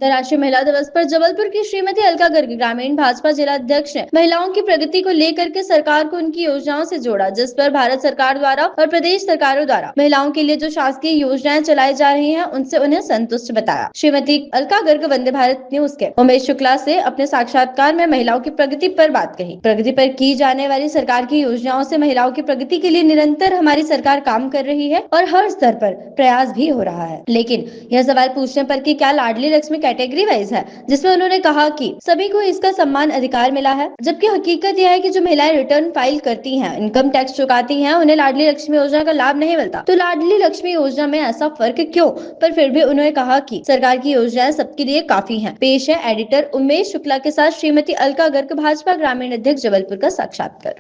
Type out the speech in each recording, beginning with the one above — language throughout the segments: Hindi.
अंतर्राष्ट्रीय महिला दिवस पर जबलपुर की श्रीमती अलका गर्ग ग्रामीण भाजपा जिला अध्यक्ष ने महिलाओं की प्रगति को लेकर के सरकार को उनकी योजनाओं से जोड़ा, जिस पर भारत सरकार द्वारा और प्रदेश सरकारों द्वारा महिलाओं के लिए जो शासकीय योजनाएं चलाई जा रही हैं, उनसे उन्हें संतुष्ट बताया। श्रीमती अलका गर्ग वंदे भारत न्यूज के उमेश शुक्ला से अपने साक्षात्कार में महिलाओं की प्रगति पर बात कही। प्रगति पर की जाने वाली सरकार की योजनाओं से महिलाओं की प्रगति के लिए निरंतर हमारी सरकार काम कर रही है और हर स्तर पर प्रयास भी हो रहा है। लेकिन यह सवाल पूछने पर कि क्या लाडली लक्ष्मी कैटेगरी वाइज है, जिसमें उन्होंने कहा कि सभी को इसका सम्मान अधिकार मिला है, जबकि हकीकत यह है कि जो महिलाएं रिटर्न फाइल करती हैं, इनकम टैक्स चुकाती हैं, उन्हें लाडली लक्ष्मी योजना का लाभ नहीं मिलता। तो लाडली लक्ष्मी योजना में ऐसा फर्क क्यों? पर फिर भी उन्होंने कहा कि सरकार की योजनाएं सबके लिए काफी हैं। पेश है एडिटर उमेश शुक्ला के साथ श्रीमती अलका गर्ग, भाजपा ग्रामीण अध्यक्ष जबलपुर का साक्षात्कार।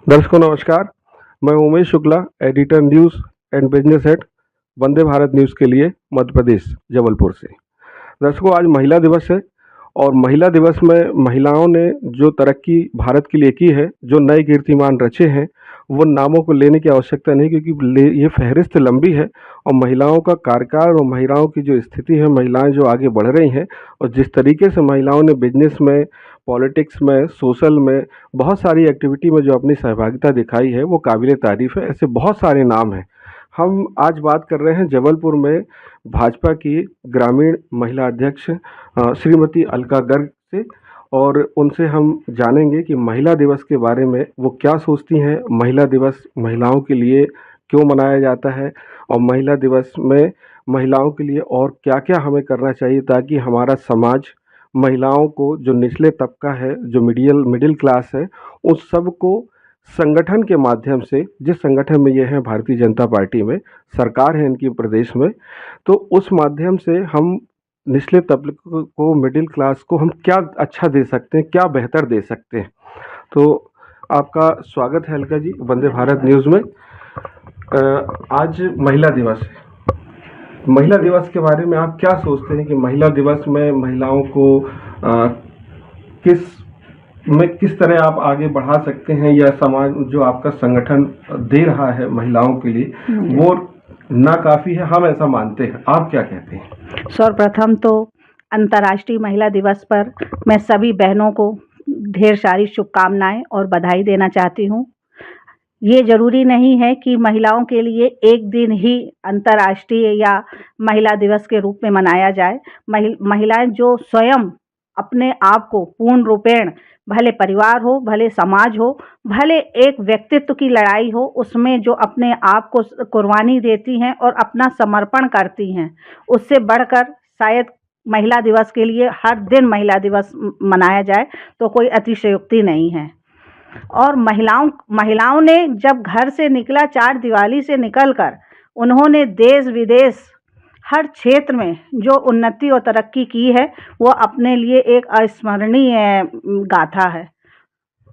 दर्शकों नमस्कार, मैं Umesh Shukla, editor news and business head Vande Bharat news के लिए मध्य प्रदेश जबलपुर से। दर्शकों, आज महिला दिवस है और महिला दिवस में महिलाओं ने जो तरक्की भारत के लिए की है, जो नए कीर्तिमान रचे हैं, वो नामों को लेने की आवश्यकता नहीं, क्योंकि ये फहरिस्त लंबी है और महिलाओं का कार्यकाल और महिलाओं की जो स्थिति है, महिलाएं जो आगे बढ़ रही हैं और जिस तरीके से महिलाओं ने बिजनेस में, पॉलिटिक्स में, सोशल में, बहुत सारी एक्टिविटी में जो अपनी सहभागिता दिखाई है, वो काबिल तारीफ़ है। ऐसे बहुत सारे नाम हैं। हम आज बात कर रहे हैं जबलपुर में भाजपा की ग्रामीण महिला अध्यक्ष श्रीमती अलका गर्ग से, और उनसे हम जानेंगे कि महिला दिवस के बारे में वो क्या सोचती हैं, महिला दिवस महिलाओं के लिए क्यों मनाया जाता है और महिला दिवस में महिलाओं के लिए और क्या क्या हमें करना चाहिए ताकि हमारा समाज महिलाओं को, जो निचले तबका है, जो मिडिल क्लास है, उस सब को संगठन के माध्यम से, जिस संगठन में ये है भारतीय जनता पार्टी में सरकार है इनकी प्रदेश में, तो उस माध्यम से हम निचले तबके को, मिडिल क्लास को हम क्या अच्छा दे सकते हैं, क्या बेहतर दे सकते हैं। तो आपका स्वागत है अलका जी वंदे भारत न्यूज़ में। आज महिला दिवस है। महिला दिवस के बारे में आप क्या सोचते हैं कि महिला दिवस में महिलाओं को किस तरह आप आगे बढ़ा सकते हैं, या समाज जो आपका संगठन दे रहा है महिलाओं के लिए वो ना काफ़ी है, हम ऐसा मानते हैं। आप क्या कहते हैं? सर्वप्रथम तो अंतर्राष्ट्रीय महिला दिवस पर मैं सभी बहनों को ढेर सारी शुभकामनाएं और बधाई देना चाहती हूं। ये ज़रूरी नहीं है कि महिलाओं के लिए एक दिन ही अंतर्राष्ट्रीय या महिला दिवस के रूप में मनाया जाए। महिलाएं जो स्वयं अपने आप को पूर्ण रूपेण, भले परिवार हो, भले समाज हो, भले एक व्यक्तित्व की लड़ाई हो, उसमें जो अपने आप को कुर्बानी देती हैं और अपना समर्पण करती हैं, उससे बढ़कर शायद महिला दिवस के लिए हर दिन महिला दिवस मनाया जाए तो कोई अतिशयोक्ति नहीं है। और महिलाओं ने जब घर से निकला, चार दीवारी से निकलकर उन्होंने देश विदेश हर क्षेत्र में जो उन्नति और तरक्की की है, वो अपने लिए एक अविस्मरणीय गाथा है।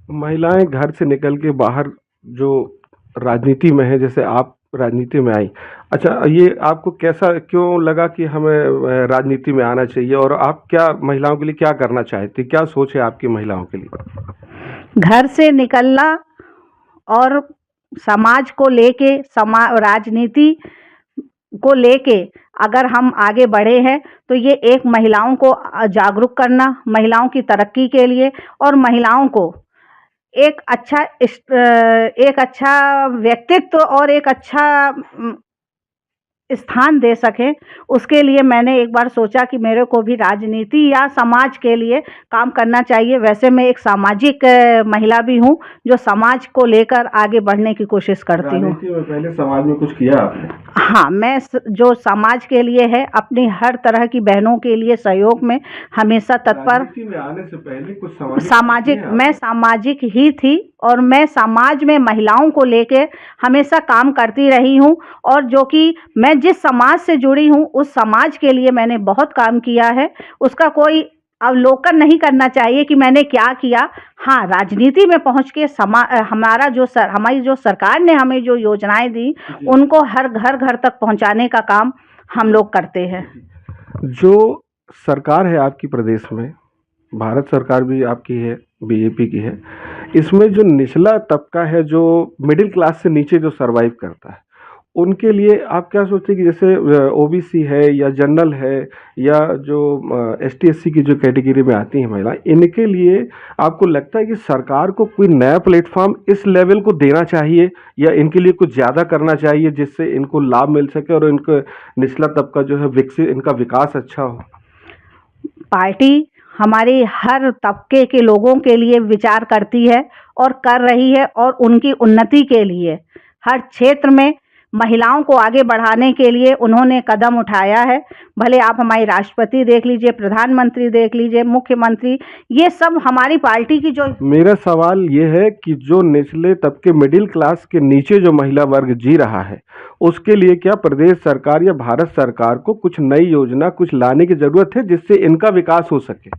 महिलाएं घर से निकल के बाहर जो राजनीति में है, जैसे आप राजनीति में आई, अच्छा, ये आपको कैसा क्यों लगा कि हमें राजनीति में आना चाहिए, और आप क्या महिलाओं के लिए क्या करना चाहती, क्या सोच है आपकी महिलाओं के लिए? घर से निकलना और समाज को लेके, राजनीति को लेके अगर हम आगे बढ़े हैं तो ये एक महिलाओं को जागरूक करना, महिलाओं की तरक्की के लिए, और महिलाओं को एक अच्छा व्यक्तित्व और एक अच्छा स्थान दे सके, उसके लिए मैंने एक बार सोचा कि मेरे को भी राजनीति या समाज के लिए काम करना चाहिए। वैसे मैं एक सामाजिक महिला भी हूँ जो समाज को लेकर आगे बढ़ने की कोशिश करती हूँ। पहले समाज में कुछ किया आपने? हाँ, मैं जो समाज के लिए है, अपनी हर तरह की बहनों के लिए सहयोग में हमेशा तत्पर। आने से पहले कुछ मैं सामाजिक ही थी और मैं समाज में महिलाओं को लेकर हमेशा काम करती रही हूँ, और जो कि मैं जिस समाज से जुड़ी हूँ उस समाज के लिए मैंने बहुत काम किया है। उसका कोई अवलोकन नहीं करना चाहिए कि मैंने क्या किया। हाँ, राजनीति में पहुँच के हमारी जो सरकार ने हमें जो योजनाएं दी, उनको हर घर तक पहुँचाने का काम हम लोग करते हैं। जो सरकार है आपकी प्रदेश में, भारत सरकार भी आपकी है, बीजेपी की है, इसमें जो निचला तबका है, जो मिडिल क्लास से नीचे जो सरवाइव करता है, उनके लिए आप क्या सोचते हैं कि जैसे ओबीसी है या जनरल है या जो एसटी एससी की जो कैटेगरी में आती हैं महिला, इनके लिए आपको लगता है कि सरकार को कोई नया प्लेटफॉर्म इस लेवल को देना चाहिए या इनके लिए कुछ ज़्यादा करना चाहिए जिससे इनको लाभ मिल सके और इनका निचला तबका जो है विकसित, इनका विकास अच्छा हो? पार्टी हमारे हर तबके के लोगों के लिए विचार करती है और कर रही है, और उनकी उन्नति के लिए हर क्षेत्र में महिलाओं को आगे बढ़ाने के लिए उन्होंने कदम उठाया है। भले आप हमारे राष्ट्रपति देख लीजिए, प्रधानमंत्री देख लीजिए, मुख्यमंत्री, ये सब हमारी पार्टी की जो। मेरा सवाल ये है कि जो निचले तबके मिडिल क्लास के नीचे जो महिला वर्ग जी रहा है, उसके लिए क्या प्रदेश सरकार या भारत सरकार को कुछ नई योजना कुछ लाने की जरूरत है जिससे इनका विकास हो सके?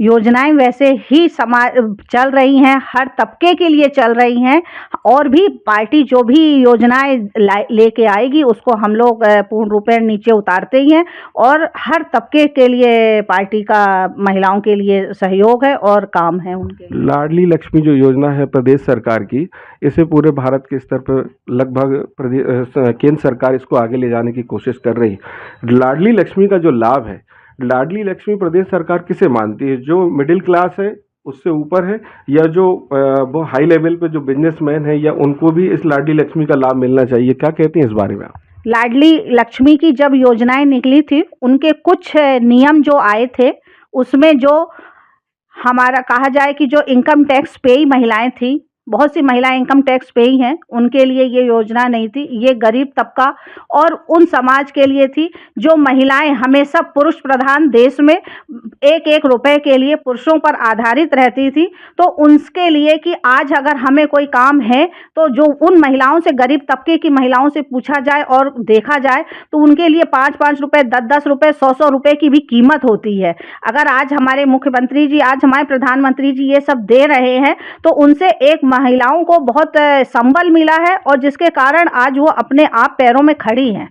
योजनाएं वैसे ही समाज चल रही हैं, हर तबके के लिए चल रही हैं, और भी पार्टी जो भी योजनाएं लेके आएगी उसको हम लोग पूर्ण रूप में नीचे उतारते ही हैं, और हर तबके के लिए पार्टी का महिलाओं के लिए सहयोग है और काम है उनके। लाडली लक्ष्मी जो योजना है प्रदेश सरकार की, इसे पूरे भारत के स्तर पर लगभग केंद्र सरकार इसको आगे ले जाने की कोशिश कर रही है। लाडली लक्ष्मी का जो लाभ है, लाडली लक्ष्मी प्रदेश सरकार किसे मानती है? जो मिडिल क्लास है उससे ऊपर है, या जो वो हाई लेवल पे जो बिजनेसमैन है, या उनको भी इस लाडली लक्ष्मी का लाभ मिलना चाहिए? क्या कहती हैं इस बारे में आप? लाडली लक्ष्मी की जब योजनाएं निकली थी, उनके कुछ नियम जो आए थे, उसमें जो हमारा कहा जाए कि जो इनकम टैक्स पेई महिलाएं थी, बहुत सी महिलाएं इनकम टैक्स पेई हैं, उनके लिए ये योजना नहीं थी। ये गरीब तबका और उन समाज के लिए थी जो महिलाएं हमेशा पुरुष प्रधान देश में एक एक रुपए के लिए पुरुषों पर आधारित रहती थी। तो उनके लिए कि आज अगर हमें कोई काम है तो जो उन महिलाओं से, गरीब तबके की महिलाओं से पूछा जाए और देखा जाए तो उनके लिए 5-5 रुपए, 10-10 रुपए, 100-100 रुपए की भी कीमत होती है। अगर आज हमारे मुख्यमंत्री जी, आज हमारे प्रधानमंत्री जी ये सब दे रहे हैं तो उनसे एक महिलाओं को बहुत संबल मिला है, और जिसके कारण आज वो अपने आप पैरों में खड़ी हैं।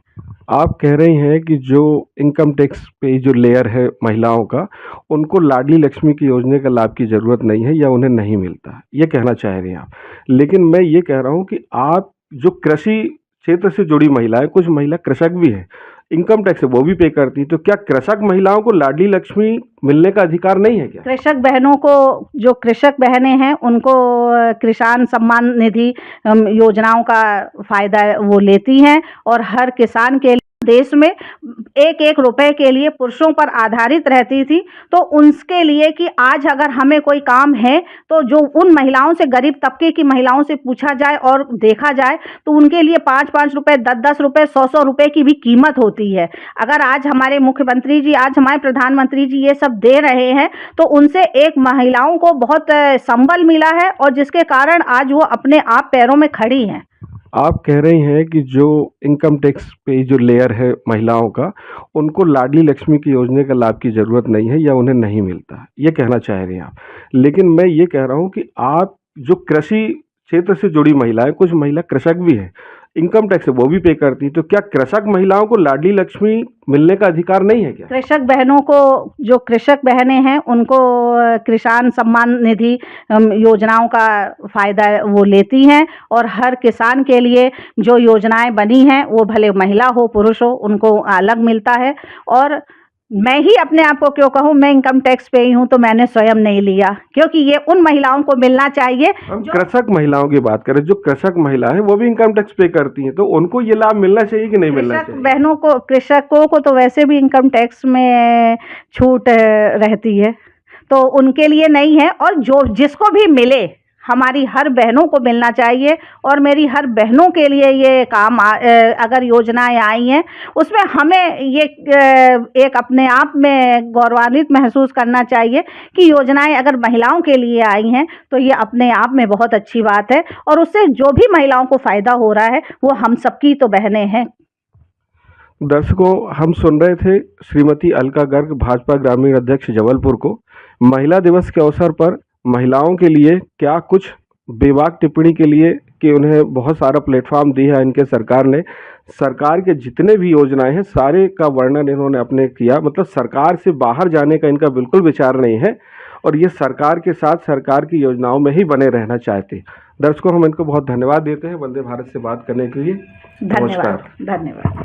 आप कह रही हैं कि जो इनकम टैक्स पे जो लेयर है महिलाओं का, उनको लाडली लक्ष्मी की योजना का लाभ की ज़रूरत नहीं है या उन्हें नहीं मिलता, ये कहना चाह रही हैं आप। लेकिन मैं ये कह रहा हूँ कि आप जो कृषि क्षेत्र से जुड़ी महिलाएं, कुछ महिला कृषक भी हैं, इनकम टैक्स वो भी पे करती, तो क्या कृषक महिलाओं को लाडली लक्ष्मी मिलने का अधिकार नहीं है क्या? कृषक बहनों को, जो कृषक बहनें हैं उनको किसान सम्मान निधि योजनाओं का फायदा वो लेती हैं, और हर किसान के देश में एक एक रुपए के लिए पुरुषों पर आधारित रहती थी। तो उनके लिए कि आज अगर हमें कोई काम है तो जो उन महिलाओं से, गरीब तबके की महिलाओं से पूछा जाए और देखा जाए तो उनके लिए 5-5 रुपए, 10-10 रुपए, 100-100 रुपए की भी कीमत होती है। अगर आज हमारे मुख्यमंत्री जी, आज हमारे प्रधानमंत्री जी ये सब दे रहे हैं तो उनसे एक महिलाओं को बहुत संबल मिला है, और जिसके कारण आज वो अपने आप पैरों में खड़ी हैं। आप कह रही हैं कि जो इनकम टैक्स पे जो लेयर है महिलाओं का, उनको लाडली लक्ष्मी की योजना का लाभ की ज़रूरत नहीं है या उन्हें नहीं मिलता, ये कहना चाह रही हैं आप। लेकिन मैं ये कह रहा हूँ कि आप जो कृषि क्षेत्र से जुड़ी महिलाएं, कुछ महिला कृषक भी हैं, इनकम टैक्स वो भी पे करती, तो क्या कृषक महिलाओं को लाडली लक्ष्मी मिलने का अधिकार नहीं है क्या? कृषक बहनों को, जो कृषक बहनें हैं उनको किसान सम्मान निधि योजनाओं का फायदा वो लेती हैं, और हर किसान के लिए जो योजनाएं बनी हैं वो भले महिला हो पुरुष हो उनको अलग मिलता है। और मैं ही अपने आप को क्यों कहूँ, मैं इनकम टैक्स पे ही हूँ तो मैंने स्वयं नहीं लिया, क्योंकि ये उन महिलाओं को मिलना चाहिए। हम कृषक महिलाओं की बात करें, जो कृषक महिला है वो भी इनकम टैक्स पे करती हैं, तो उनको ये लाभ मिलना चाहिए कि नहीं मिलना चाहिए? बहनों को, कृषकों को तो वैसे भी इनकम टैक्स में छूट रहती है, तो उनके लिए नहीं है। और जो जिसको भी मिले, हमारी हर बहनों को मिलना चाहिए, और मेरी हर बहनों के लिए ये काम अगर योजनाएं आई हैं उसमें हमें ये एक अपने आप में गौरवान्वित महसूस करना चाहिए कि योजनाएं अगर महिलाओं के लिए आई हैं तो ये अपने आप में बहुत अच्छी बात है, और उससे जो भी महिलाओं को फ़ायदा हो रहा है वो हम सबकी तो बहनें हैं। दर्शकों, हम सुन रहे थे श्रीमती अलका गर्ग, भाजपा ग्रामीण अध्यक्ष जबलपुर को महिला दिवस के अवसर पर महिलाओं के लिए क्या कुछ बेबाक टिप्पणी के लिए कि उन्हें बहुत सारा प्लेटफॉर्म दिया है इनके सरकार ने। सरकार के जितने भी योजनाएं हैं सारे का वर्णन इन्होंने अपने किया, मतलब सरकार से बाहर जाने का इनका बिल्कुल विचार नहीं है, और ये सरकार के साथ, सरकार की योजनाओं में ही बने रहना चाहते। दर्शकों, हम इनको बहुत धन्यवाद देते हैं वंदे भारत से बात करने के लिए। धन्यवाद। नमस्कार। धन्यवाद।